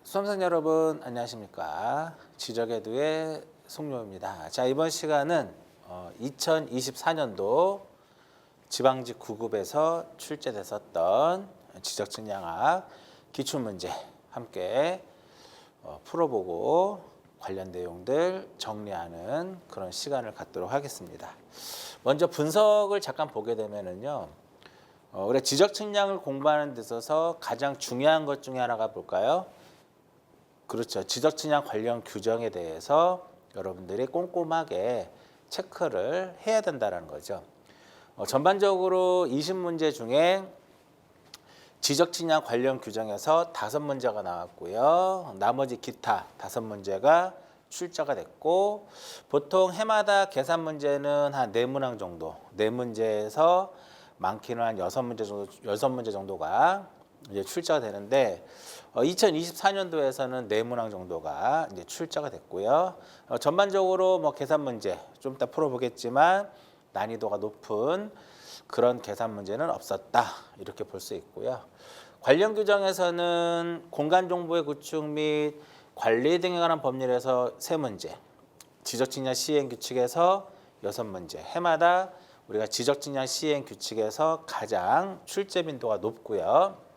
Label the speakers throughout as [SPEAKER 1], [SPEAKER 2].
[SPEAKER 1] 수험생 여러분 안녕하십니까. 지적에두의 송료입니다. 자, 이번 시간은 2024년도 지방직 9급에서 출제됐었던 지적측량학 기출문제 함께 풀어보고 관련 내용들 정리하는 그런 시간을 갖도록 하겠습니다. 먼저 분석을 잠깐 보게 되면은요. 우리가 지적측량을 공부하는 데 있어서 가장 중요한 것 중에 하나가 뭘까요? 그렇죠. 지적측량 관련 규정에 대해서 여러분들이 꼼꼼하게 체크를 해야 된다는 거죠. 전반적으로 20문제 중에 지적측량 관련 규정에서 5문제가 나왔고요. 나머지 기타 5문제가 출제가 됐고, 보통 해마다 계산 문제는 한 4문항 정도, 4문제에서 많게는 한 6문제 정도가 이제 출제가 되는데, 2024년도에서는 4문항 정도가 이제 출제가 됐고요. 전반적으로 뭐 계산 문제 좀 이따 풀어보겠지만 난이도가 높은 그런 계산 문제는 없었다, 이렇게 볼 수 있고요. 관련 규정에서는 공간 정보의 구축 및 관리 등에 관한 법률에서 3문제, 지적측량 시행 규칙에서 6문제, 해마다 우리가 지적측량 시행 규칙에서 가장 출제 빈도가 높고요.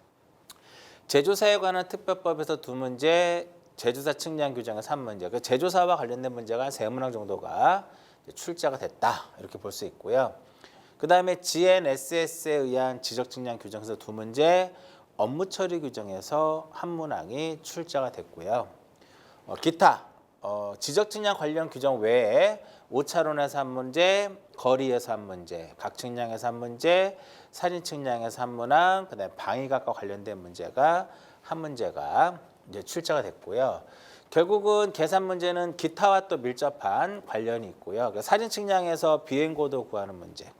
[SPEAKER 1] 제조사에 관한 특별법에서 2문제, 제조사 측량 규정에 3문제, 그 제조사와 관련된 문제가 3문항 정도가 출제가 됐다, 이렇게 볼 수 있고요. 그 다음에 GNSS에 의한 지적측량 규정에서 2문제, 업무 처리 규정에서 1문항이 출제가 됐고요. 기타 지적측량 관련 규정 외에 오차론에서 1문제, 거리에서 1문제, 각측량에서 1문제, 사진측량에서 1문항, 그다음에 방위각과 관련된 문제가 1문제가 이제 출제가 됐고요. 결국은 계산 문제는 기타와 또 밀접한 관련이 있고요. 사진측량에서 비행고도 구하는 문제,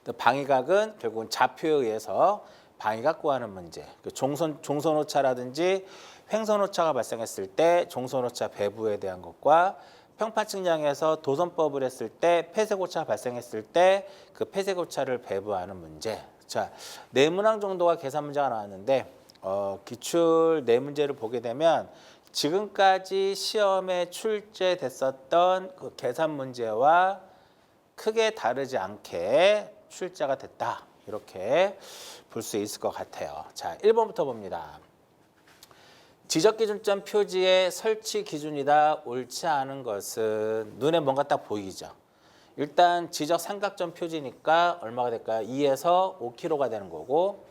[SPEAKER 1] 또 방위각은 결국은 좌표에 의해서 방위각 구하는 문제, 종선오차라든지 횡선오차가 발생했을 때 종선오차 배부에 대한 것과 평판측량에서 도선법을 했을 때 폐색오차가 발생했을 때 그 폐색오차를 배부하는 문제. 자, 4문항 정도가 계산 문제가 나왔는데 기출 4문제를 보게 되면 지금까지 시험에 출제됐었던 그 계산 문제와 크게 다르지 않게 출제가 됐다, 이렇게 볼 수 있을 것 같아요. 자, 1번부터 봅니다. 지적기준점 표지의 설치 기준이다 옳지 않은 것은 눈에 뭔가 딱 보이죠. 일단 지적 삼각점 표지니까 얼마가 될까요? 2에서 5km가 되는 거고,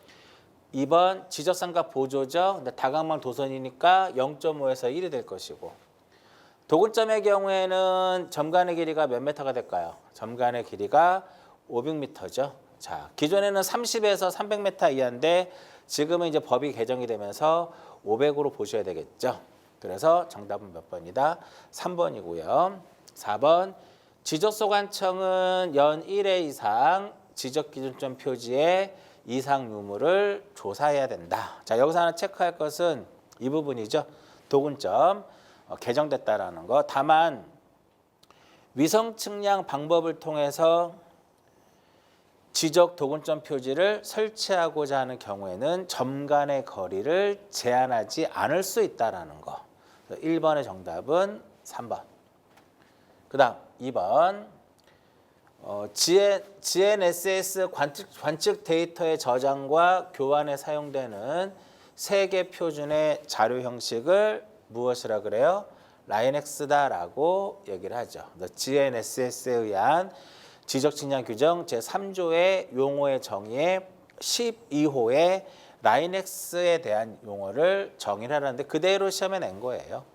[SPEAKER 1] 2번 지적 삼각 보조죠. 근데 다각망 도선이니까 0.5에서 1이 될 것이고, 도근점의 경우에는 점간의 길이가 몇 미터가 될까요? 점간의 길이가 500m죠. 자, 기존에는 30에서 300m 이하인데 지금은 이제 법이 개정이 되면서 500으로 보셔야 되겠죠. 그래서 정답은 몇 번이다? 3번이고요. 4번 지적소관청은 연 1회 이상 지적기준점 표지의 이상 유무를 조사해야 된다. 자, 여기서 하나 체크할 것은 이 부분이죠. 도근점 개정됐다라는 거. 다만 위성 측량 방법을 통해서 지적 도근점 표지를 설치하고자 하는 경우에는 점 간의 거리를 제한하지 않을 수 있다는 거. 1번의 정답은 3번. 그 다음 2번 GNSS 관측 데이터의 저장과 교환에 사용되는 세계 표준의 자료 형식을 무엇이라 그래요? 라인X다라고 얘기를 하죠. GNSS에 의한 지적측량 규정 제3조의 용어의 정의의 12호의 라인X에 대한 용어를 정의를 하는데 그대로 시험에 낸 거예요.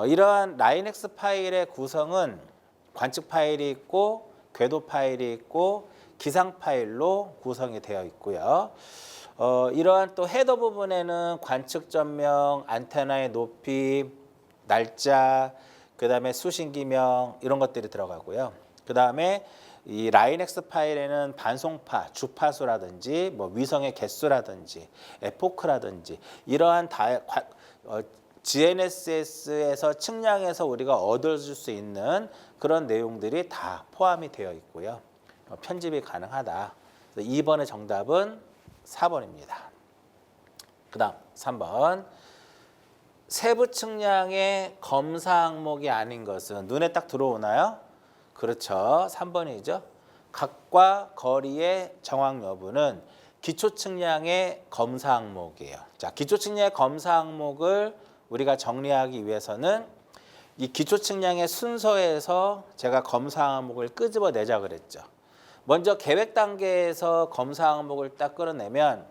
[SPEAKER 1] 이러한 라인X 파일의 구성은 관측 파일이 있고 궤도 파일이 있고 기상 파일로 구성이 되어 있고요. 이러한 또 헤더 부분에는 관측 전명, 안테나의 높이, 날짜, 그 다음에 수신기명 이런 것들이 들어가고요. 그 다음에 이 라인X 파일에는 반송파, 주파수라든지 뭐 위성의 개수라든지 에포크라든지 이러한 GNSS에서 측량해서 우리가 얻어줄 수 있는 그런 내용들이 다 포함이 되어 있고요. 편집이 가능하다. 2번의 정답은 4번입니다. 그 다음 3번 세부 측량의 검사 항목이 아닌 것은 눈에 딱 들어오나요? 그렇죠. 3번이죠. 각과 거리의 정확 여부는 기초 측량의 검사 항목이에요. 자, 기초 측량의 검사 항목을 우리가 정리하기 위해서는 이 기초 측량의 순서에서 제가 검사 항목을 끄집어내자 그랬죠. 먼저 계획 단계에서 검사 항목을 딱 끌어내면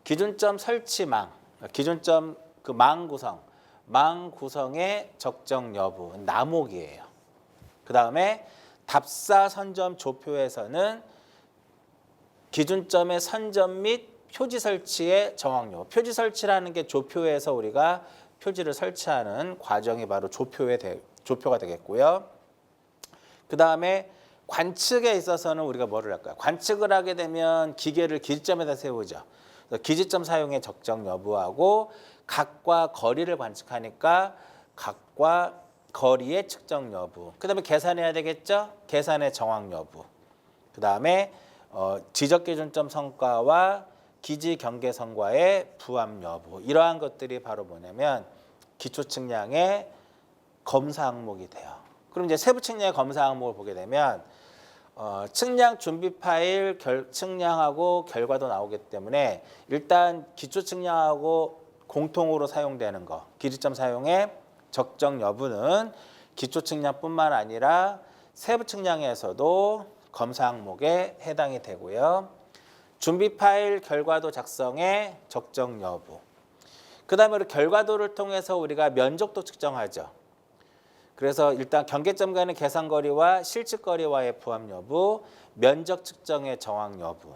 [SPEAKER 1] 기준점 설치망, 기준점 그 망 구성의 적정 여부, 남목이에요. 그 다음에 답사 선점 조표에서는 기준점의 선점 및 표지 설치의 정확 여부. 표지 설치라는 게 조표에서 우리가 표지를 설치하는 과정이 바로 조표가 되겠고요. 그 다음에 관측에 있어서는 우리가 뭐를 할까요? 관측을 하게 되면 기계를 기지점에다 세우죠. 기지점 사용의 적정 여부하고 각과 거리를 관측하니까 각과 거리의 측정 여부. 그 다음에 계산해야 되겠죠? 계산의 정확 여부. 그 다음에 지적기준점 성과와 기지 경계선과의 부합 여부. 이러한 것들이 바로 뭐냐면 기초 측량의 검사 항목이 돼요. 그럼 이제 세부 측량의 검사 항목을 보게 되면 측량 준비 파일 측량하고 결과도 나오기 때문에 일단 기초 측량하고 공통으로 사용되는 거 기지점 사용의 적정 여부는 기초 측량뿐만 아니라 세부 측량에서도 검사 항목에 해당이 되고요. 준비 파일 결과도 작성의 적정 여부. 그 다음에 결과도를 통해서 우리가 면적도 측정하죠. 그래서 일단 경계점 간의 계산거리와 실측거리와의 부합 여부, 면적 측정의 정확 여부,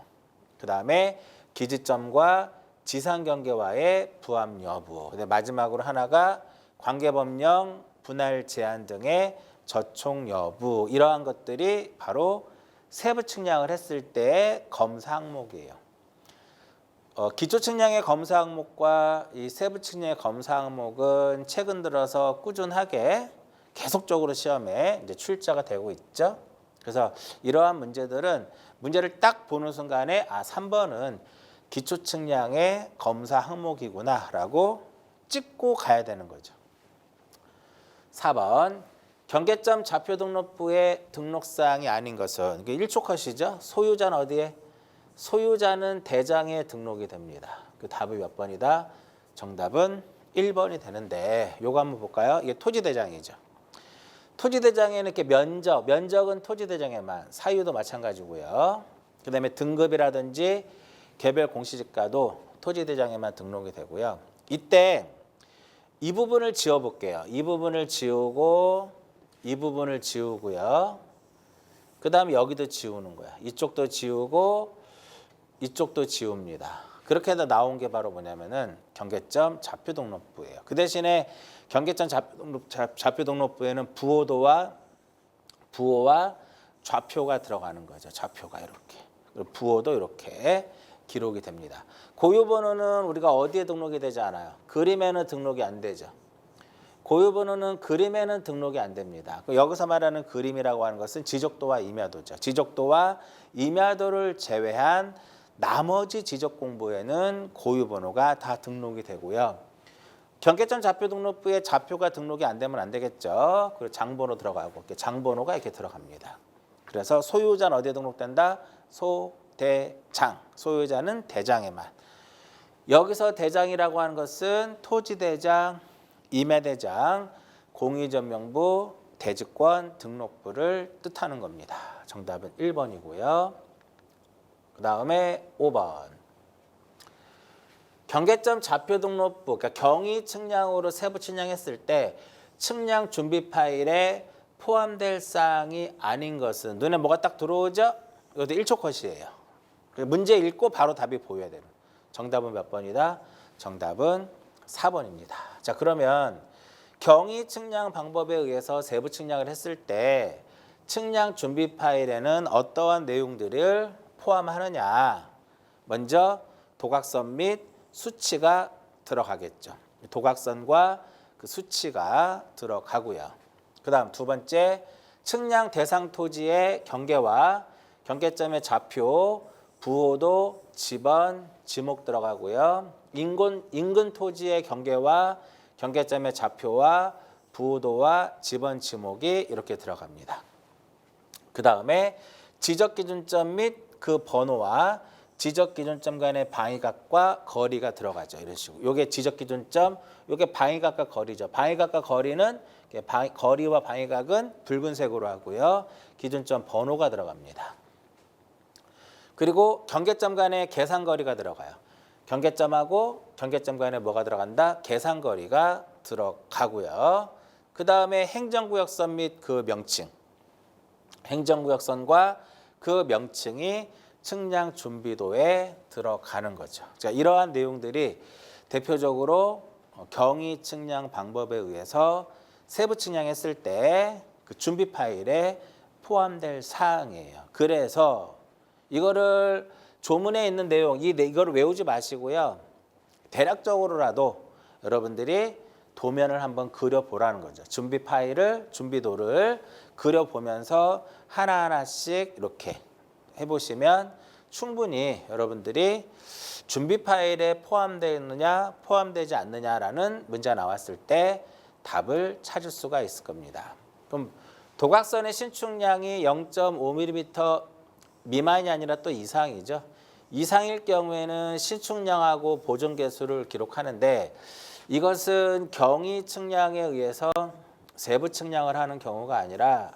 [SPEAKER 1] 그 다음에 기지점과 지상경계와의 부합 여부, 근데 마지막으로 하나가 관계법령, 분할 제한 등의 저총 여부, 이러한 것들이 바로 세부 측량을 했을 때의 검사 항목이에요. 기초 측량의 검사 항목과 이 세부 측량의 검사 항목은 최근 들어서 꾸준하게 계속적으로 시험에 이제 출제가 되고 있죠. 그래서 이러한 문제들은 문제를 딱 보는 순간에 3번은 기초 측량의 검사 항목이구나라고 찍고 가야 되는 거죠. 4번 경계점 좌표 등록부의 등록사항이 아닌 것은 이게 1초 컷이죠. 소유자는 어디에? 소유자는 대장에 등록이 됩니다. 그 답이 몇 번이다? 정답은 1번이 되는데 요거 한번 볼까요? 이게 토지대장이죠. 토지대장에는 이렇게 면적은 토지대장에만, 사유도 마찬가지고요. 그 다음에 등급이라든지 개별 공시지가도 토지대장에만 등록이 되고요. 이때 이 부분을 지워볼게요. 이 부분을 지우고 이 부분을 지우고요. 그 다음에 여기도 지우는 거야. 이쪽도 지우고 이쪽도 지웁니다. 그렇게 해서 나온 게 바로 뭐냐면은 경계점 좌표 등록부예요. 그 대신에 경계점 좌표 등록부에는 부호와 좌표가 들어가는 거죠. 좌표가 이렇게. 그리고 부호도 이렇게 기록이 됩니다. 고유번호는 우리가 어디에 등록이 되지 않아요? 그림에는 등록이 안 되죠. 고유번호는 그림에는 등록이 안 됩니다. 여기서 말하는 그림이라고 하는 것은 지적도와 임야도죠. 지적도와 임야도를 제외한 나머지 지적 공부에는 고유번호가 다 등록이 되고요. 경계점 좌표 등록부에 좌표가 등록이 안 되면 안 되겠죠. 그리고 장번호 들어가고 장번호가 이렇게 들어갑니다. 그래서 소유자는 어디에 등록된다? 소대장. 소유자는 대장에만. 여기서 대장이라고 하는 것은 토지대장, 임야대장, 공유전명부, 대지권 등록부를 뜻하는 겁니다. 정답은 1번이고요. 그 다음에 5번. 경계점 좌표 등록부, 그러니까 경위 측량으로 세부 측량했을 때 측량 준비 파일에 포함될 사항이 아닌 것은 눈에 뭐가 딱 들어오죠? 이것도 1초 컷이에요. 문제 읽고 바로 답이 보여야 되는. 정답은 몇 번이다? 정답은 4번입니다. 자, 그러면 경위 측량 방법에 의해서 세부 측량을 했을 때 측량 준비 파일에는 어떠한 내용들을 포함하느냐. 먼저 도각선 및 수치가 들어가겠죠. 도각선과 그 수치가 들어가고요. 그 다음 두 번째, 측량 대상 토지의 경계와 경계점의 좌표, 부호도 지번, 지목 들어가고요. 인근 토지의 경계와 경계점의 좌표와 부호도와 지번 지목이 이렇게 들어갑니다. 그 다음에 지적기준점 및 그 번호와 지적기준점 간의 방위각과 거리가 들어가죠. 이런 식으로. 요게 지적기준점, 요게 방위각과 거리죠. 방위각과 거리는 거리와 방위각은 붉은색으로 하고요. 기준점 번호가 들어갑니다. 그리고 경계점 간의 계산거리가 들어가요. 경계점하고 경계점 간에 뭐가 들어간다? 계산거리가 들어가고요. 그 다음에 행정구역선 및 그 명칭. 행정구역선과 그 명칭이 측량 준비도에 들어가는 거죠. 자, 이러한 내용들이 대표적으로 경위 측량 방법에 의해서 세부 측량했을 때 그 준비 파일에 포함될 사항이에요. 그래서 이거를 조문에 있는 내용, 이거를 외우지 마시고요. 대략적으로라도 여러분들이 도면을 한번 그려보라는 거죠. 준비 파일을, 준비도를 그려보면서 하나하나씩 이렇게 해보시면 충분히 여러분들이 준비 파일에 포함되어 있느냐, 포함되지 않느냐라는 문제가 나왔을 때 답을 찾을 수가 있을 겁니다. 그럼 도각선의 신축량이 0.5mm 미만이 아니라 또 이상이죠. 이상일 경우에는 신축량하고 보존계수를 기록하는데 이것은 경위 측량에 의해서 세부 측량을 하는 경우가 아니라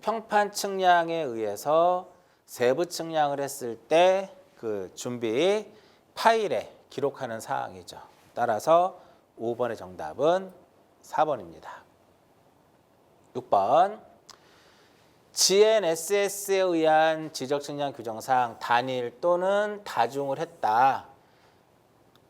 [SPEAKER 1] 평판 측량에 의해서 세부 측량을 했을 때 그 준비 파일에 기록하는 사항이죠. 따라서 5번의 정답은 4번입니다. 6번. GNSS에 의한 지적측량 규정상 단일 또는 다중을 했다.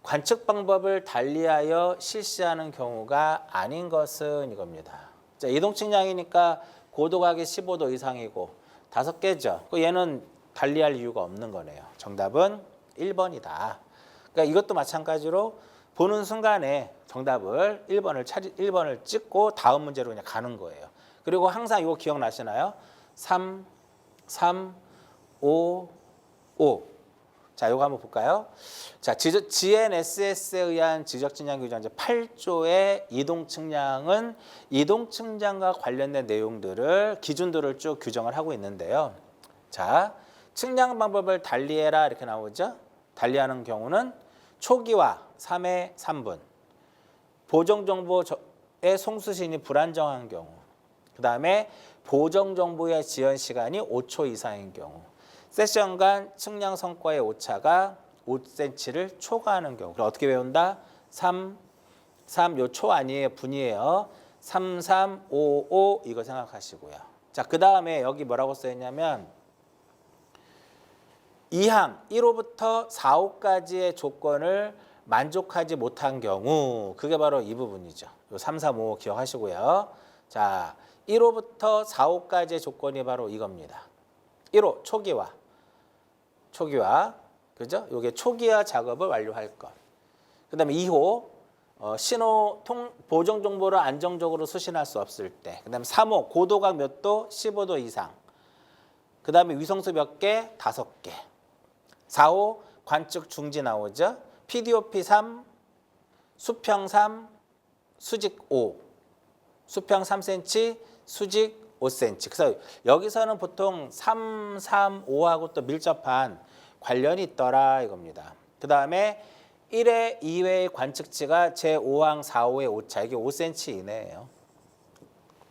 [SPEAKER 1] 관측 방법을 달리하여 실시하는 경우가 아닌 것은 이겁니다. 자, 이동 측량이니까 고도각이 15도 이상이고 5개죠. 얘는 달리할 이유가 없는 거네요. 정답은 1번이다. 그러니까 이것도 마찬가지로 보는 순간에 정답을 1번을 찍고 다음 문제로 그냥 가는 거예요. 그리고 항상 이거 기억나시나요? 3, 5, 5. 자, 이거 한번 볼까요? 자, GNSS에 의한 지적측량 규정 8조의 이동 측량은 이동 측량과 관련된 내용들을 기준들을 쭉 규정을 하고 있는데요. 자, 측량 방법을 달리해라 이렇게 나오죠. 달리하는 경우는 초기화 3의 3분, 보정 정보의 송수신이 불안정한 경우, 그 다음에 보정 정보의 지연 시간이 5초 이상인 경우, 세션 간 측량 성과의 오차가 5cm를 초과하는 경우. 그럼 어떻게 외운다? 3, 요 초 아니에요. 분이에요. 3, 5, 5 이거 생각하시고요. 자, 그 다음에 여기 뭐라고 써있냐면 2항 1호부터 4호까지의 조건을 만족하지 못한 경우, 그게 바로 이 부분이죠. 요 3, 5 기억하시고요. 자, 1호부터 4호까지의 조건이 바로 이겁니다. 1호 초기화. 그죠? 요게 초기화 작업을 완료할 것. 그다음에 2호 신호 보정 정보를 안정적으로 수신할 수 없을 때. 그다음에 3호 고도각 몇 도? 15도 이상. 그다음에 위성수 몇 개? 5개. 4호 관측 중지 나오죠. PDOP 3, 수평 3, 수직 5. 수평 3cm, 수직 5cm. 그래서 여기서는 보통 3, 5하고 또 밀접한 관련이 있더라 이겁니다. 그 다음에 1회, 2회의 관측치가 제5항, 4호의 오차, 이게 5cm 이내예요.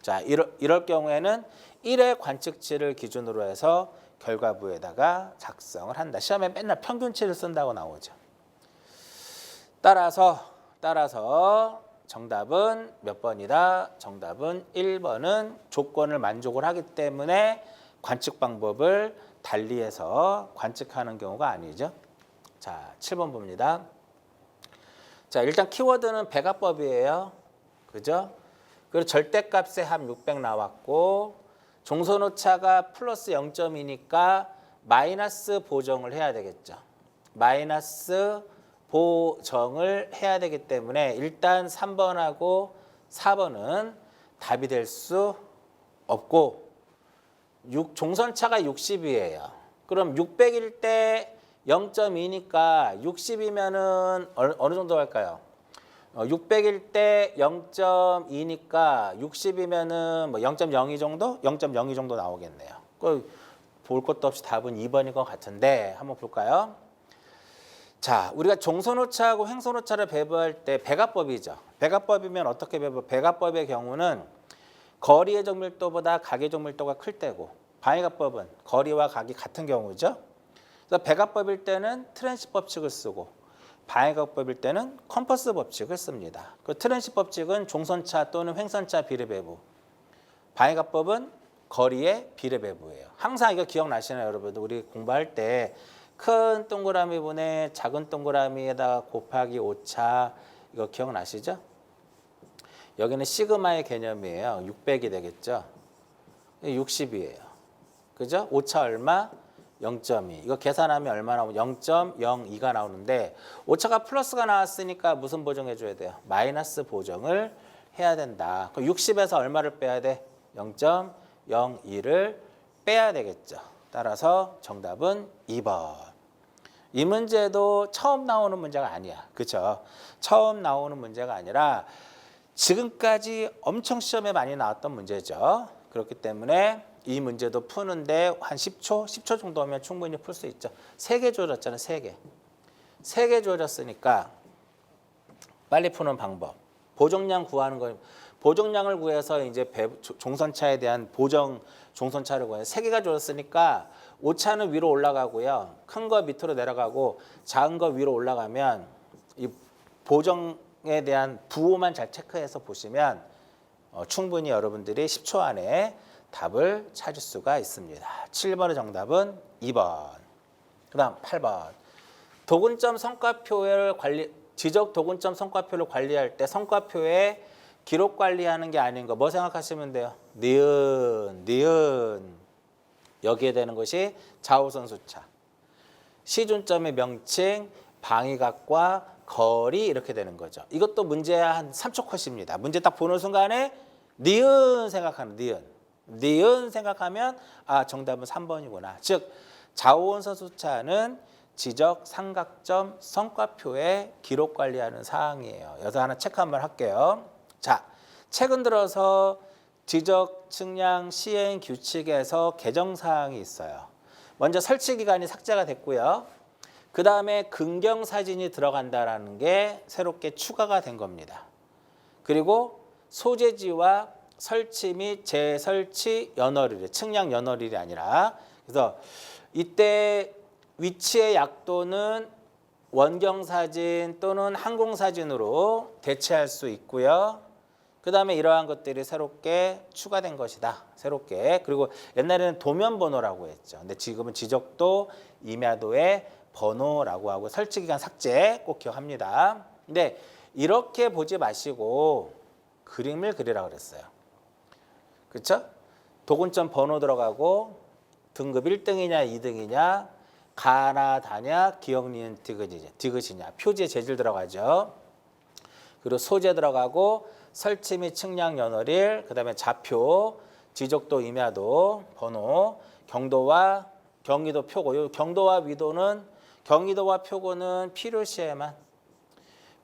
[SPEAKER 1] 자, 이럴 경우에는 1회 관측치를 기준으로 해서 결과부에다가 작성을 한다. 시험에 맨날 평균치를 쓴다고 나오죠. 따라서 정답은 몇 번이다? 정답은 1번은 조건을 만족을 하기 때문에 관측 방법을 달리해서 관측하는 경우가 아니죠. 자, 7번 봅니다. 자, 일단 키워드는 배가법이에요. 그죠? 그리고 절대값의 합 600 나왔고 종손오차가 플러스 0.2니까 마이너스 보정을 해야 되겠죠. 마이너스 보정을 해야 되기 때문에 일단 3번하고 4번은 답이 될 수 없고 종선차가 60이에요. 그럼 600일 때 0.2니까 60이면은 어느 정도 할까요? 600일 때 0.2니까 60이면은 뭐 0.02 정도? 0.02 정도 나오겠네요. 볼 것도 없이 답은 2번인 것 같은데 한번 볼까요? 자, 우리가 종손오차하고 횡손오차를 배부할 때 배가법이죠. 배가법이면 어떻게 배부? 배가법의 경우는 거리의 정밀도보다 각의 정밀도가 클 때고 방위가법은 거리와 각이 같은 경우죠. 그래서 배가법일 때는 트랜시 법칙을 쓰고 방위가법일 때는 컴퍼스 법칙을 씁니다. 그 트랜시 법칙은 종선차 또는 횡선차 비례배부, 방위가법은 거리의 비례배부예요. 항상 이거 기억나시나요, 여러분들? 우리 공부할 때 큰 동그라미 분의 작은 동그라미에다가 곱하기 오차 이거 기억나시죠? 여기는 시그마의 개념이에요. 600이 되겠죠. 60이에요. 그죠? 오차 얼마? 0.2. 이거 계산하면 얼마 나오면 0.02가 나오는데 오차가 플러스가 나왔으니까 무슨 보정해 줘야 돼요? 마이너스 보정을 해야 된다. 그럼 60에서 얼마를 빼야 돼? 0.02를 빼야 되겠죠. 따라서 정답은 2번. 이 문제도 처음 나오는 문제가 아니야. 그렇죠? 처음 나오는 문제가 아니라 지금까지 엄청 시험에 많이 나왔던 문제죠. 그렇기 때문에 이 문제도 푸는데 한 10초? 10초 정도면 충분히 풀 수 있죠. 3개 주어졌잖아요. 3개. 3개 주어졌으니까 빨리 푸는 방법. 보정량 구하는 거. 보정량을 구해서 이제 종선차에 대한 보정 종선차를 구해서 3개가 주어졌으니까 오차는 위로 올라가고요. 큰 거 밑으로 내려가고 작은 거 위로 올라가면 이 보정에 대한 부호만 잘 체크해서 보시면 충분히 여러분들이 10초 안에 답을 찾을 수가 있습니다. 7번의 정답은 2번. 그 다음 8번. 도근점 성과표를 지적 도근점 성과표를 관리할 때 성과표에 기록 관리하는 게 아닌 거 뭐 생각하시면 돼요? 니은. 여기에 되는 것이 좌우선 수차. 시준점의 명칭, 방위각과 거리 이렇게 되는 거죠. 이것도 문제 한 3초 컷입니다. 문제 딱 보는 순간에 니은 생각하는 니은 생각하면 아 정답은 3번이구나. 즉 좌우선 수차는 지적 삼각점 성과표에 기록 관리하는 사항이에요. 여기서 하나 체크 한번 할게요. 자, 최근 들어서 지적 측량 시행 규칙에서 개정 사항이 있어요. 먼저 설치 기간이 삭제가 됐고요. 그 다음에 근경 사진이 들어간다라는 게 새롭게 추가가 된 겁니다. 그리고 소재지와 설치 및 재설치 연월일, 측량 연월일이 아니라 그래서 이때 위치의 약도는 원경 사진 또는 항공 사진으로 대체할 수 있고요. 그 다음에 이러한 것들이 새롭게 추가된 것이다. 새롭게. 그리고 옛날에는 도면 번호라고 했죠. 근데 지금은 지적도, 임야도의 번호라고 하고 설치기간 삭제 꼭 기억합니다. 근데 이렇게 보지 마시고 그림을 그리라고 그랬어요. 그렇죠? 도근점 번호 들어가고 등급 1등이냐 2등이냐 가나 다냐 기억 니은 디귿이냐 표지의 재질 들어가죠. 그리고 소재 들어가고 설치 및 측량 연월일, 그다음에 좌표, 지적도, 임야도, 번호, 경도와 경위도, 표고. 요 경도와 경위도와 표고는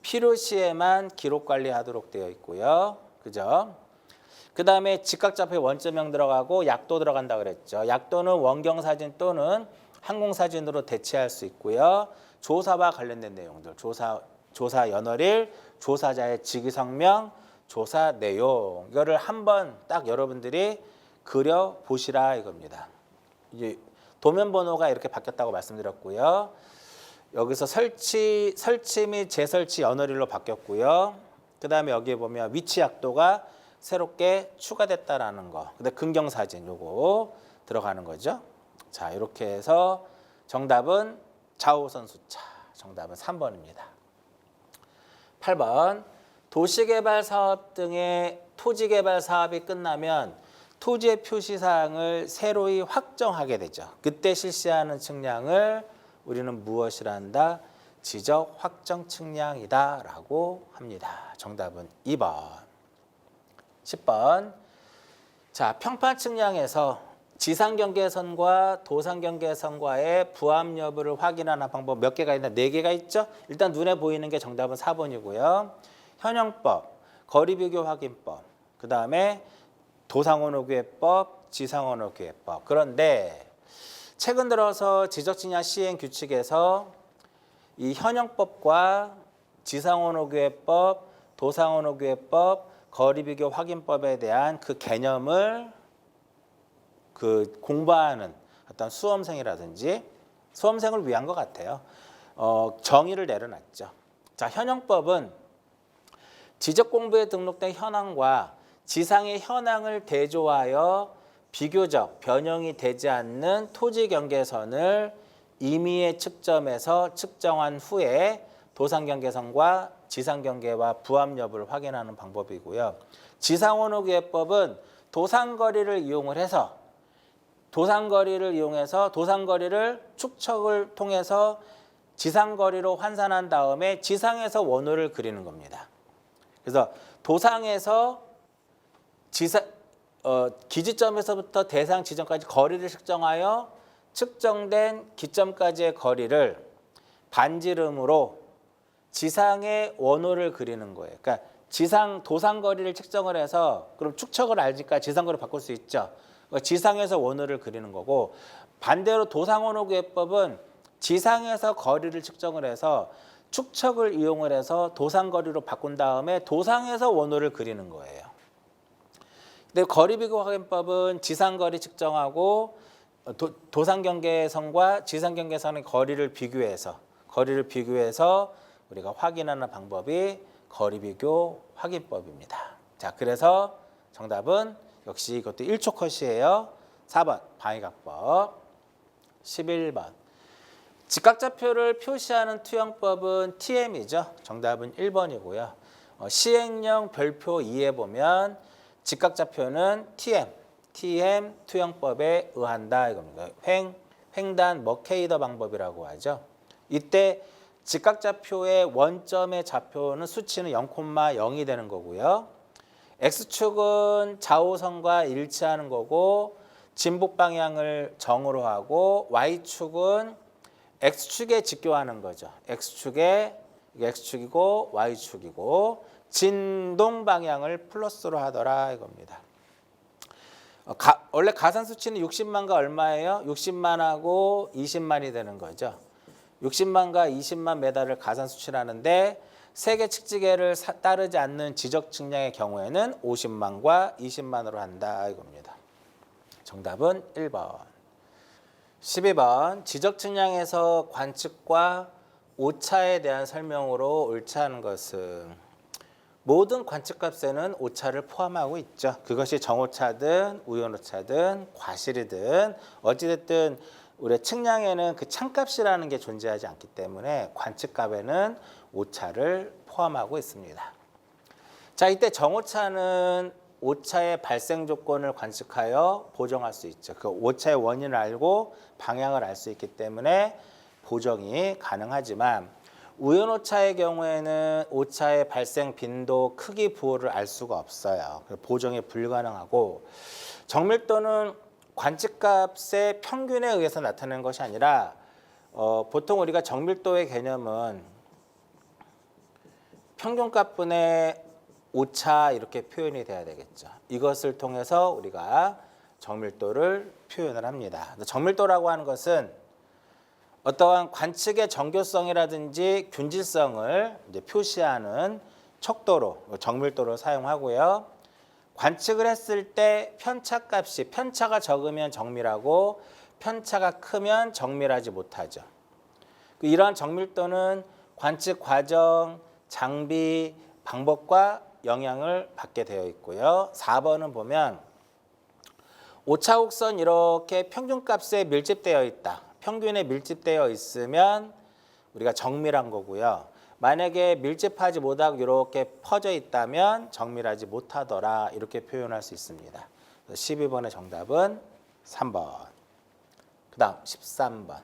[SPEAKER 1] 필요시에만 기록 관리하도록 되어 있고요. 그죠? 그다음에 직각좌표 원점형 들어가고 약도 들어간다 그랬죠. 약도는 원경 사진 또는 항공 사진으로 대체할 수 있고요. 조사와 관련된 내용들, 조사 연월일, 조사자의 직위성명, 조사 내용 이거를 한번 딱 여러분들이 그려 보시라 이겁니다. 이제 도면 번호가 이렇게 바뀌었다고 말씀드렸고요. 여기서 설치 및 재설치 연월일로 바뀌었고요. 그다음에 여기에 보면 위치 약도가 새롭게 추가됐다라는 거. 근데 근경 사진 요거 들어가는 거죠. 자, 이렇게 해서 정답은 좌우선 수차. 정답은 3번입니다. 8번. 도시개발 사업 등의 토지개발 사업이 끝나면 토지의 표시사항을 새로이 확정하게 되죠. 그때 실시하는 측량을 우리는 무엇이라 한다? 지적 확정 측량이다 라고 합니다. 정답은 2번. 10번. 자, 평판 측량에서 지상경계선과 도상경계선과의 부합 여부를 확인하는 방법 몇 개가 있나? 4개가 있죠? 일단 눈에 보이는 게 정답은 4번이고요. 현형법, 거리비교 확인법, 그 다음에 도상언어기회법, 지상언어기회법. 그런데 최근 들어서 지적증량 시행 규칙에서 이 현형법과 지상언어기회법, 도상언어기회법, 거리비교 확인법에 대한 그 개념을 공부하는 어떤 수험생이라든지 수험생을 위한 것 같아요. 정의를 내려놨죠. 자, 현형법은 지적공부에 등록된 현황과 지상의 현황을 대조하여 비교적 변형이 되지 않는 토지 경계선을 임의의 측점에서 측정한 후에 도상경계선과 지상경계와 부합 여부를 확인하는 방법이고요. 지상언어기회법은 도상거리를 이용해서 도상거리를 축척을 통해서 지상거리로 환산한 다음에 지상에서 원호를 그리는 겁니다. 그래서 도상에서 기지점에서부터 대상 지점까지 거리를 측정하여 측정된 기점까지의 거리를 반지름으로 지상의 원호를 그리는 거예요. 그러니까 도상거리를 측정을 해서 그럼 축척을 알니까 지상거리를 바꿀 수 있죠. 지상에서 원호를 그리는 거고, 반대로 도상언어기회법은 지상에서 거리를 측정을 해서 축척을 이용을 해서 도상거리로 바꾼 다음에 도상에서 원호를 그리는 거예요. 근데 거리비교 확인법은 지상거리 측정하고 도상경계선과 지상경계선의 거리를 비교해서 우리가 확인하는 방법이 거리비교 확인법입니다. 자, 그래서 정답은 역시 이것도 1초 컷이에요. 4번 방위각법. 11번 직각좌표를 표시하는 투영법은 TM이죠. 정답은 1번이고요. 시행령 별표 2에 보면 직각좌표는 TM 투영법에 의한다 이겁니다. 횡단 머케이더 방법이라고 하죠. 이때 직각좌표의 원점의 좌표는 수치는 0,0이 되는 거고요. X축은 좌우선과 일치하는 거고 진북 방향을 정으로 하고 Y축은 X축에 직교하는 거죠. X축이고 Y축이고 진동 방향을 플러스로 하더라 이겁니다. 원래 가산 수치는 60만과 얼마예요? 60만하고 20만이 되는 거죠. 60만과 20만 메달을 가산 수치라는데 세계 측지계를 따르지 않는 지적 측량의 경우에는 50만과 20만으로 한다 이겁니다. 정답은 1번. 12번 지적 측량에서 관측과 오차에 대한 설명으로 옳지 않은 것은 모든 관측값에는 오차를 포함하고 있죠. 그것이 정오차든 우연오차든 과실이든 어찌됐든 우리 측량에는 그 참값이라는 게 존재하지 않기 때문에 관측값에는 오차를 포함하고 있습니다. 자, 이때 정오차는 오차의 발생 조건을 관측하여 보정할 수 있죠. 그 오차의 원인을 알고 방향을 알 수 있기 때문에 보정이 가능하지만 우연오차의 경우에는 오차의 발생 빈도, 크기, 부호를 알 수가 없어요. 보정이 불가능하고 정밀도는 관측값의 평균에 의해서 나타나는 것이 아니라 보통 우리가 정밀도의 개념은 평균값분의 오차 이렇게 표현이 돼야 되겠죠. 이것을 통해서 우리가 정밀도를 표현을 합니다. 정밀도라고 하는 것은 어떠한 관측의 정교성이라든지 균질성을 이제 표시하는 척도로 정밀도를 사용하고요. 관측을 했을 때 편차가 적으면 정밀하고 편차가 크면 정밀하지 못하죠. 이러한 정밀도는 관측 과정, 장비, 방법과 영향을 받게 되어 있고요. 4번은 보면 오차곡선 이렇게 평균값에 밀집되어 있다. 평균에 밀집되어 있으면 우리가 정밀한 거고요. 만약에 밀집하지 못하고 이렇게 퍼져 있다면 정밀하지 못하더라 이렇게 표현할 수 있습니다. 12번의 정답은 3번. 그 다음 13번.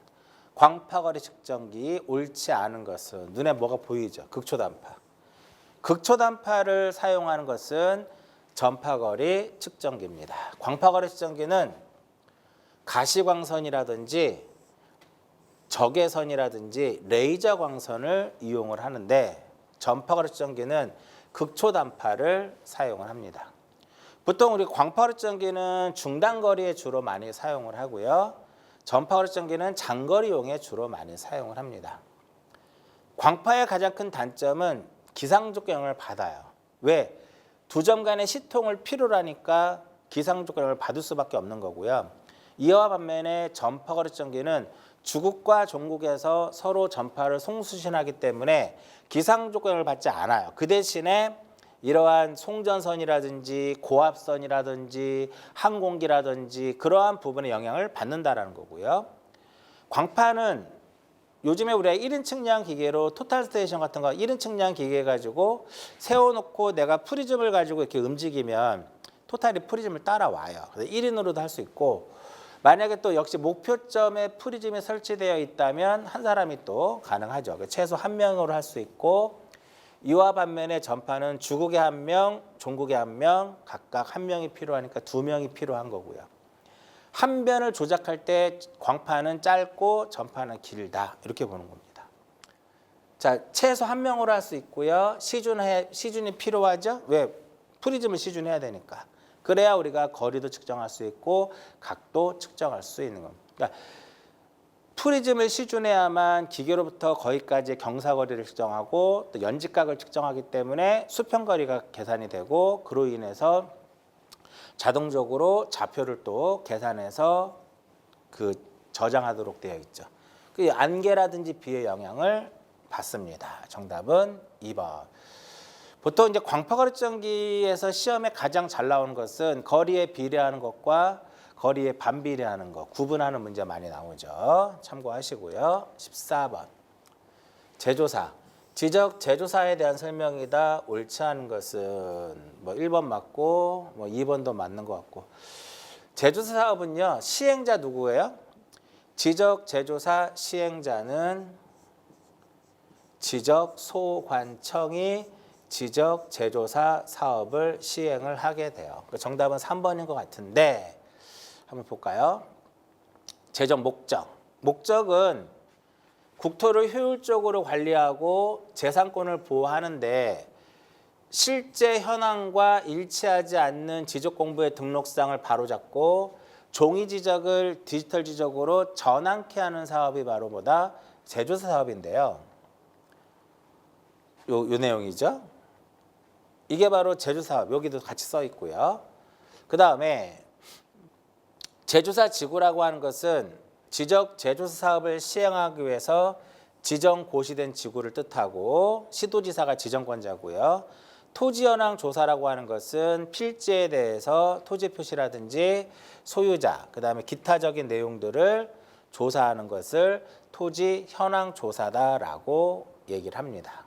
[SPEAKER 1] 광파거리 측정기 옳지 않은 것은 눈에 뭐가 보이죠? 극초단파. 극초단파를 사용하는 것은 전파거리 측정기입니다. 광파거리 측정기는 가시광선이라든지 적외선이라든지 레이저 광선을 이용을 하는데 전파거리 측정기는 극초단파를 사용을 합니다. 보통 우리 광파거리 측정기는 중단거리에 주로 많이 사용을 하고요. 전파거리 측정기는 장거리용에 주로 많이 사용을 합니다. 광파의 가장 큰 단점은 기상적 영향을 받아요. 왜? 두 점 간의 시통을 필요로 하니까 기상적 영향을 받을 수밖에 없는 거고요. 이와 반면에 전파거리 측정기는 주국과 종국에서 서로 전파를 송수신하기 때문에 기상적 영향을 받지 않아요. 그 대신에 이러한 송전선이라든지 고압선이라든지 항공기라든지 그러한 부분에 영향을 받는다라는 거고요. 광파는 요즘에 우리가 1인 측량 기계로 토탈 스테이션 같은 거 1인 측량 기계 가지고 세워놓고 내가 프리즘을 가지고 이렇게 움직이면 토탈이 프리즘을 따라와요. 그래서 1인으로도 할 수 있고 만약에 또 역시 목표점에 프리즘이 설치되어 있다면 한 사람이 또 가능하죠. 최소 한 명으로 할 수 있고 이와 반면에 전파는 주국에 한 명, 종국에 한 명, 각각 한 명이 필요하니까 두 명이 필요한 거고요. 한 변을 조작할 때 광파는 짧고 전파는 길다 이렇게 보는 겁니다. 자, 최소 한 명으로 할 수 있고요. 시준이 필요하죠. 왜? 프리즘을 시준해야 되니까. 그래야 우리가 거리도 측정할 수 있고 각도 측정할 수 있는 겁니다. 그러니까 프리즘을 시준해야만 기계로부터 거기까지의 경사거리를 측정하고 또 연직각을 측정하기 때문에 수평거리가 계산이 되고 그로 인해서 자동적으로 좌표를 또 계산해서 그 저장하도록 되어 있죠. 그 안개라든지 비의 영향을 받습니다. 정답은 2번. 보통 이제 광파거리 측정기에서 시험에 가장 잘 나오는 것은 거리에 비례하는 것과 거리에 반비례하는 것 구분하는 문제 많이 나오죠. 참고하시고요. 14번. 제조사. 지적 제조사에 대한 설명이다. 옳지 않은 것은 뭐 1번 맞고 뭐 2번도 맞는 것 같고. 제조사 사업은요. 시행자 누구예요? 지적 제조사 시행자는 지적소관청이 지적 제조사 사업을 시행을 하게 돼요. 정답은 3번인 것 같은데 한번 볼까요? 제적 목적. 목적은 국토를 효율적으로 관리하고 재산권을 보호하는데 실제 현황과 일치하지 않는 지적공부의 등록상을 바로잡고 종이 지적을 디지털 지적으로 전환케 하는 사업이 바로 뭐다? 제조사 사업인데요. 요 내용이죠. 이게 바로 제조사 사업. 여기도 같이 써 있고요. 그 다음에 제조사 지구라고 하는 것은 지적 제조사 사업을 시행하기 위해서 지정 고시된 지구를 뜻하고 시도지사가 지정권자고요. 토지 현황 조사라고 하는 것은 필지에 대해서 토지 표시라든지 소유자, 그다음에 기타적인 내용들을 조사하는 것을 토지 현황 조사다라고 얘기를 합니다.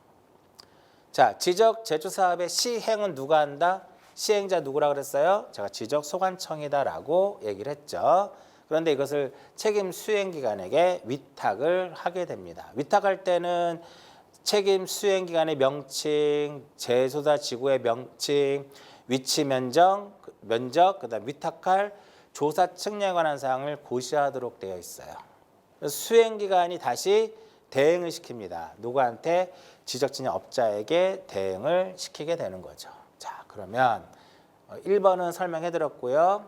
[SPEAKER 1] 자, 지적 제조사 사업의 시행은 누가 한다? 시행자 누구라 그랬어요? 제가 지적 소관청이다라고 얘기를 했죠. 그런데 이것을 책임 수행기관에게 위탁을 하게 됩니다. 위탁할 때는 책임 수행기관의 명칭, 제조사 지구의 명칭, 위치 면적, 그다음 위탁할 조사 측량에 관한 사항을 고시하도록 되어 있어요. 그래서 수행기관이 다시 대행을 시킵니다. 누구한테? 지적진의 업자에게 대행을 시키게 되는 거죠. 자, 그러면 1번은 설명해드렸고요.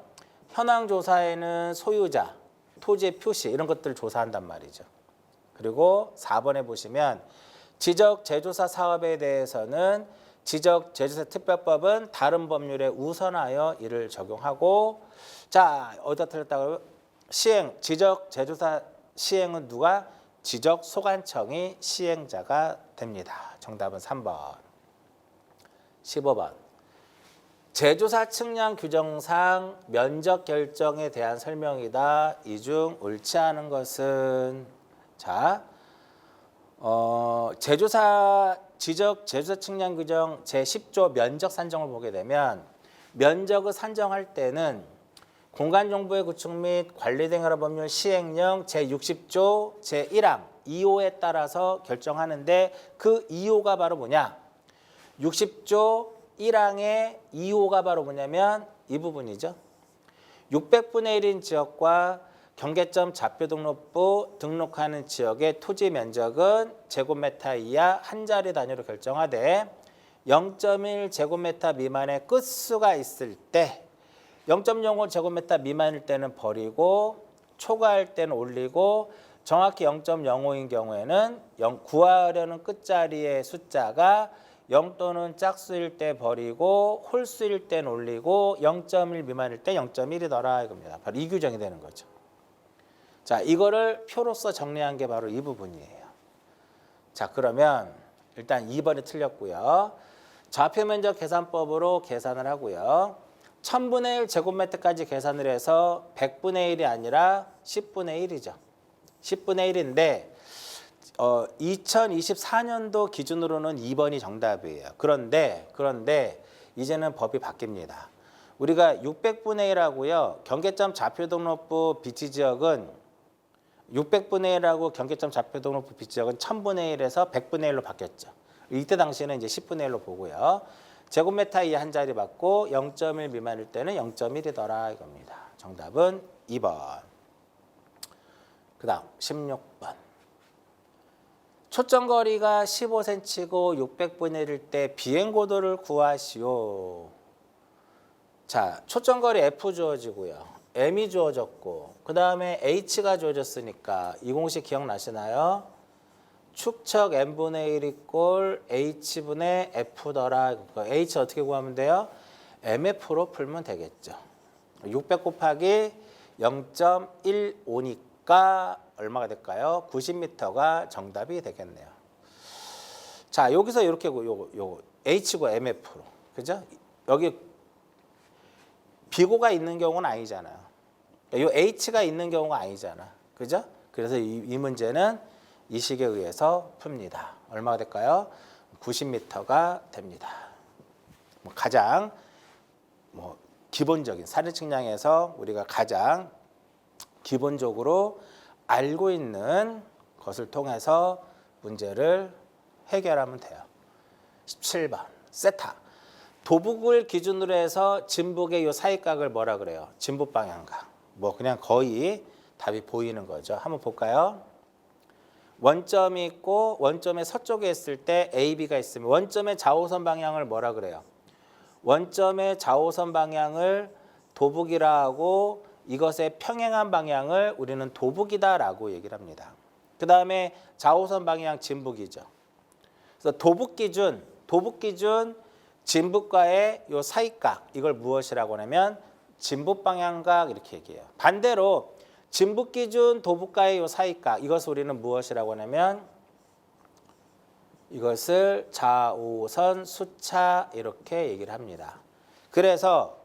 [SPEAKER 1] 현황조사에는 소유자, 토지의 표시 이런 것들을 조사한단 말이죠. 그리고 4번에 보시면 지적제조사 사업에 대해서는 지적제조사특별법은 다른 법률에 우선하여 이를 적용하고 자, 어디다 틀렸다고요? 시행, 지적제조사 시행은 누가? 지적소관청이 시행자가 됩니다. 정답은 3번. 15번. 제조사 측량 규정상 면적 결정에 대한 설명이다. 이 중 옳지 않은 것은 자, 지적 제조사 측량 규정 제10조 면적 산정을 보게 되면 면적을 산정할 때는 공간정보의 구축 및 관리등여러 법률 시행령 제60조 제1항 2호에 따라서 결정하는데 그 2호가 바로 뭐냐? 60조 1항의 2호가 바로 뭐냐면 이 부분이죠. 600분의 1인 지역과 경계점 좌표등록부 등록하는 지역의 토지 면적은 제곱미터 이하 한 자리 단위로 결정하되 0.1 제곱미터 미만의 끝수가 있을 때 0.05 제곱미터 미만일 때는 버리고 초과할 때는 올리고 정확히 0.05인 경우에는 구하려는 끝자리의 숫자가 0 또는 짝수일 때 버리고 홀수일 때는 올리고 0.1 미만일 때 0.1이더라 이겁니다. 바로 이 규정이 되는 거죠. 자, 이거를 표로서 정리한 게 바로 이 부분이에요. 자, 그러면 일단 2번이 틀렸고요. 좌표 면적 계산법으로 계산을 하고요. 1000분의 1 제곱미터까지 계산을 해서 100분의 1이 아니라 10분의 1이죠. 10분의 1인데 2024년도 기준으로는 2번이 정답이에요. 그런데 이제는 법이 바뀝니다. 우리가 600분의 1하고요. 경계점 좌표등록부 비치지역은 600분의 1하고 경계점 좌표등록부 비치지역은 1000분의 1에서 100분의 1로 바뀌었죠. 이때 당시에는 이제 10분의 1로 보고요. 제곱미터 이하 한 자리 받고 0.1 미만일 때는 0.1이더라 이겁니다. 정답은 2번. 그 다음 16번. 초점거리가 15cm고 600분의 1일 때 비행고도를 구하시오. 자, 초점거리 F 주어지고요. M이 주어졌고 그 다음에 H가 주어졌으니까 이 공식 기억나시나요? 축척 M분의 1 이꼴 H분의 F더라. H 어떻게 구하면 돼요? MF로 풀면 되겠죠. 600 곱하기 0.15니까 얼마가 될까요? 90m가 정답이 되겠네요. 자, 여기서 이렇게 요거 H고 MF로. 그죠? 여기 비고가 있는 경우는 아니잖아요. 이 H가 있는 경우가 아니잖아. 그죠? 그래서 이 문제는 이 식에 의해서 풉니다. 얼마가 될까요? 90m가 됩니다. 가장 기본적인 사례 측량에서 우리가 가장 기본적으로 알고 있는 것을 통해서 문제를 해결하면 돼요. 17번 세타. 도북을 기준으로 해서 진북의 요 사이각을 뭐라 그래요? 진북 방향각. 그냥 거의 답이 보이는 거죠. 한번 볼까요? 원점이 있고 원점의 서쪽에 있을 때 A, B가 있으면 원점의 좌우선 방향을 뭐라 그래요? 원점의 좌우선 방향을 도북이라 하고 이것의 평행한 방향을 우리는 도북이다라고 얘기를 합니다. 그 다음에 좌우선 방향 진북이죠. 그래서 도북 기준 진북과의 요 사이각 이걸 무엇이라고 하냐면 진북 방향각 이렇게 얘기해요. 반대로 진북 기준 도북과의 요 사이각 이것을 우리는 무엇이라고 하냐면 이것을 좌우선 수차 이렇게 얘기를 합니다. 그래서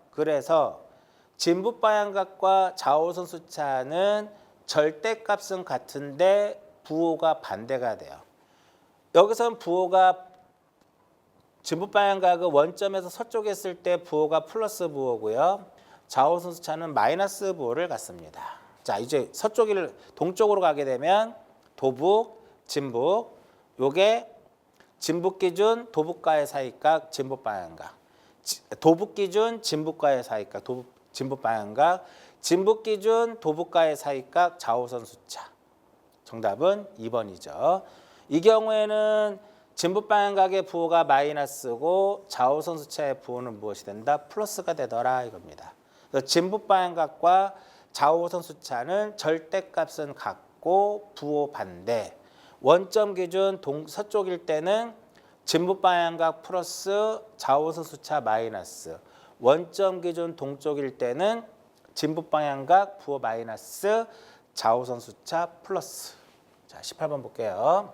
[SPEAKER 1] 진북 방향각과 좌우선 수차는 절대값은 같은데 부호가 반대가 돼요. 여기서는 부호가 진북 방향각은 원점에서 서쪽에 있을 때 부호가 플러스 부호고요. 좌우선 수차는 마이너스 부호를 갖습니다. 자, 이제 동쪽으로 가게 되면 도북, 진북. 요게 진북 기준 도북과의 사이각 진북 방향각. 도북 기준 진북과의 사이각 진북 방향각. 진북 기준 도북과의 사이각 좌우선 수차. 정답은 2번이죠. 이 경우에는 진북 방향각의 부호가 마이너스고 좌우선 수차의 부호는 무엇이 된다? 플러스가 되더라 이겁니다. 그래서 진북 방향각과 좌우선 수차는 절대값은 같고 부호 반대. 원점 기준 서쪽일 때는 진북 방향각 플러스 좌우선 수차 마이너스. 원점 기준 동쪽일 때는 진북 방향각 부호 마이너스 좌우선 수차 플러스. 자, 18번 볼게요.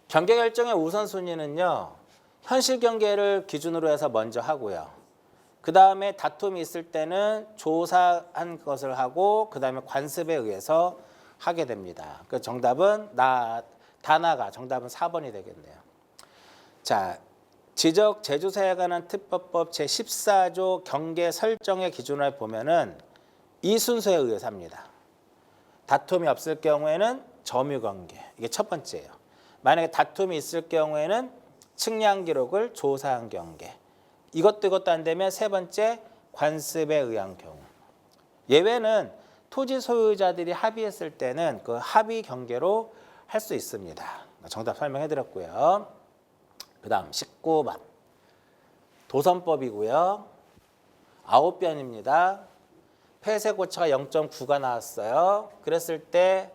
[SPEAKER 1] 경계 결정의 우선순위는요. 현실 경계를 기준으로 해서 먼저 하고요. 그 다음에 다툼이 있을 때는 조사한 것을 하고 그 다음에 관습에 의해서 하게 됩니다. 그 정답은 정답은 4번이 되겠네요. 자, 지적 제조사에 관한 특법법 제14조 경계 설정의 기준을 보면은 이 순서에 의해서 합니다. 다툼이 없을 경우에는 점유관계. 이게 첫 번째예요. 만약에 다툼이 있을 경우에는 측량 기록을 조사한 경계. 이것도 안 되면 세 번째 관습에 의한 경우. 예외는 토지 소유자들이 합의했을 때는 그 합의 경계로 할 수 있습니다. 정답 설명해 드렸고요. 그 다음 19번 도선법이고요. 9변입니다. 폐쇄 고차가 0.9가 나왔어요. 그랬을 때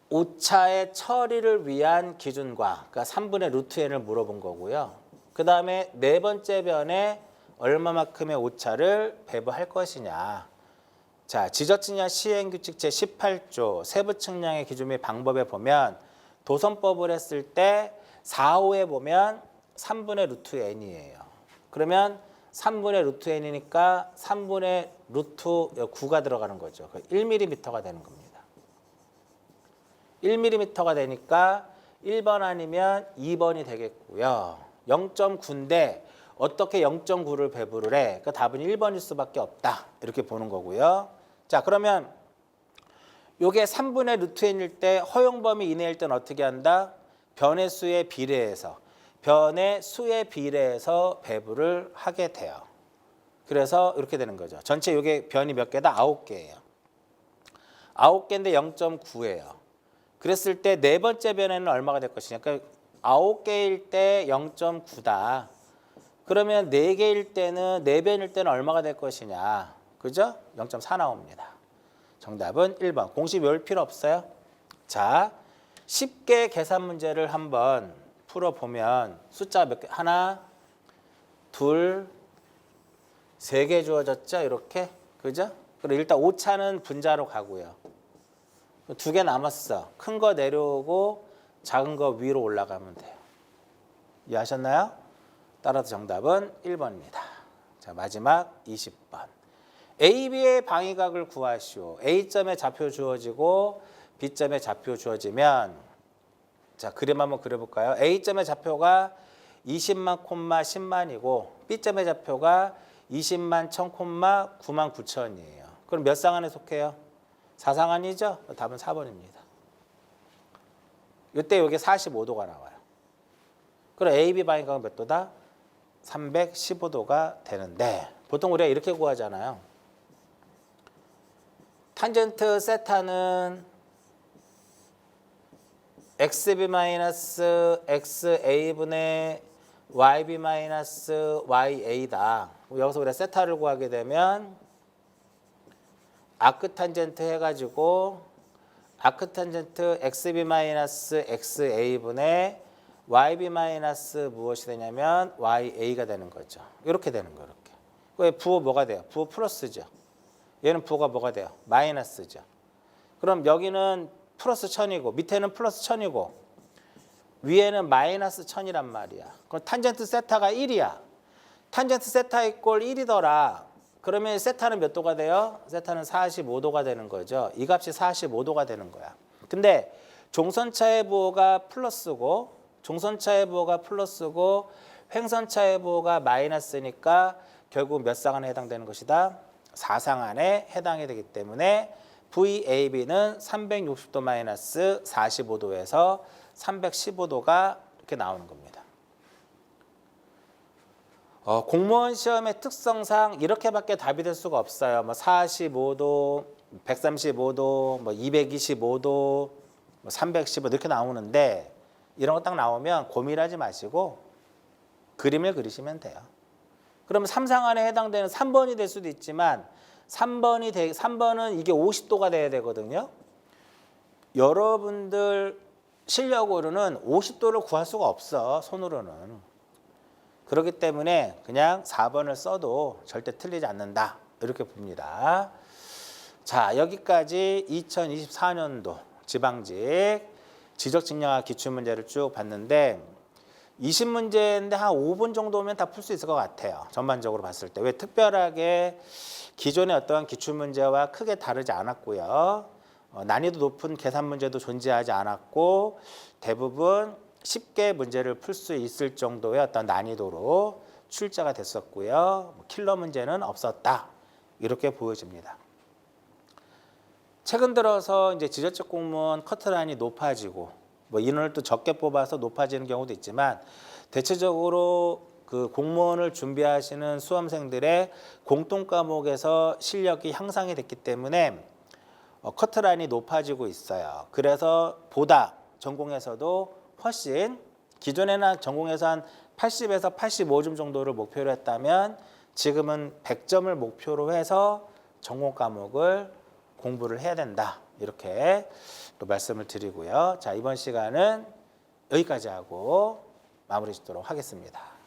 [SPEAKER 1] 오차의 처리를 위한 기준과 그러니까 3분의 루트 n을 물어본 거고요. 그 다음에 네 번째 변에 얼마만큼의 오차를 배부할 것이냐. 자, 지적측량 시행규칙 제18조 세부 측량의 기준 및 방법에 보면 도선법을 했을 때 4호에 보면 3분의 루트 n이에요. 그러면 3분의 루트 n이니까 3분의 루트 9가 들어가는 거죠. 1mm가 되는 겁니다. 1mm가 되니까 1번 아니면 2번이 되겠고요. 0.9인데 어떻게 0.9를 배부를 해? 그 답은 1번일 수밖에 없다. 이렇게 보는 거고요. 자, 그러면 요게 3분의 루트 n일 때 허용 범위 이내일 때는 어떻게 한다? 변의 수에 비례해서 변의 수에 비례해서 배부를 하게 돼요. 그래서 이렇게 되는 거죠. 전체 요게 변이 몇 개다? 9개예요. 9개인데 0.9예요. 그랬을 때 네 번째 변에는 얼마가 될 것이냐? 그러니까 9개일 때 0.9다. 그러면 4개일 때는 4변일 때는 얼마가 될 것이냐? 그죠? 0.4 나옵니다. 정답은 1번. 공식 외울 필요 없어요. 자, 쉽게 계산 문제를 한번 풀어보면 숫자 몇 개? 하나, 둘, 세 개 주어졌죠? 이렇게. 그죠? 그리고 일단 오차는 분자로 가고요. 2개 남았어. 큰 거 내려오고 작은 거 위로 올라가면 돼요. 이해하셨나요? 따라서 정답은 1번입니다. 자, 마지막 20번. AB의 방위각을 구하시오. A점에 좌표 주어지고 B점에 좌표 주어지면 자, 그림 한번 그려볼까요? A점의 좌표가 20만, 10만이고 B점의 좌표가 20만, 1000, 9만 9천이에요. 그럼 몇 상한에 속해요? 4상한이죠? 답은 4번입니다. 이때 여기 45도가 나와요. 그럼 AB 방위각은 몇 도다? 315도가 되는데 보통 우리가 이렇게 구하잖아요. 탄젠트 세타는 xb-xa분의 yb-ya다. 여기서 우리가 세타를 구하게 되면 아크탄젠트 해가지고 아크탄젠트 xb-xa분의 yb- 무엇이 되냐면 ya가 되는 거죠. 이렇게 되는 거예요. 이렇게. 부호 뭐가 돼요? 부호 플러스죠. 얘는 부호가 뭐가 돼요? 마이너스죠. 그럼 여기는 플러스 1000이고 밑에는 플러스 1000이고 위에는 마이너스 1000이란 말이야. 그럼 탄젠트 세타가 1이야. 탄젠트 세타 이꼴 1이더라. 그러면 세타는 몇 도가 돼요? 세타는 45도가 되는 거죠. 이 값이 45도가 되는 거야. 근데 종선차의 부호가 플러스고 종선차의 부호가 플러스고 횡선차의 부호가 마이너스니까 결국 몇 상한에 해당되는 것이다? 4상한에 해당이 되기 때문에 VAB는 360도 마이너스 45도에서 315도가 이렇게 나오는 겁니다. 공무원 시험의 특성상 이렇게밖에 답이 될 수가 없어요. 45도, 135도, 225도, 315도 이렇게 나오는데 이런 거 딱 나오면 고민하지 마시고 그림을 그리시면 돼요. 그러면 3상한에 해당되는 3번이 될 수도 있지만 3번은 이게 50도가 돼야 되거든요. 여러분들 실력으로는 50도를 구할 수가 없어, 손으로는. 그렇기 때문에 그냥 4번을 써도 절대 틀리지 않는다. 이렇게 봅니다. 자, 여기까지 2024년도 지방직 지적측량화 기출문제를 쭉 봤는데 20문제인데 한 5분 정도면 다 풀 수 있을 것 같아요. 전반적으로 봤을 때. 왜 특별하게 기존의 어떠한 기출문제와 크게 다르지 않았고요. 난이도 높은 계산 문제도 존재하지 않았고 대부분 쉽게 문제를 풀 수 있을 정도의 어떤 난이도로 출제가 됐었고요. 킬러 문제는 없었다. 이렇게 보여집니다. 최근 들어서 이제 지자체 공무원 커트라인이 높아지고 인원을 또 적게 뽑아서 높아지는 경우도 있지만 대체적으로 그 공무원을 준비하시는 수험생들의 공통 과목에서 실력이 향상이 됐기 때문에 커트라인이 높아지고 있어요. 그래서 보다 전공에서도 훨씬 기존에는 전공에서 한 80에서 85점 정도를 목표로 했다면 지금은 100점을 목표로 해서 전공 과목을 공부를 해야 된다. 이렇게 또 말씀을 드리고요. 자, 이번 시간은 여기까지 하고 마무리 짓도록 하겠습니다.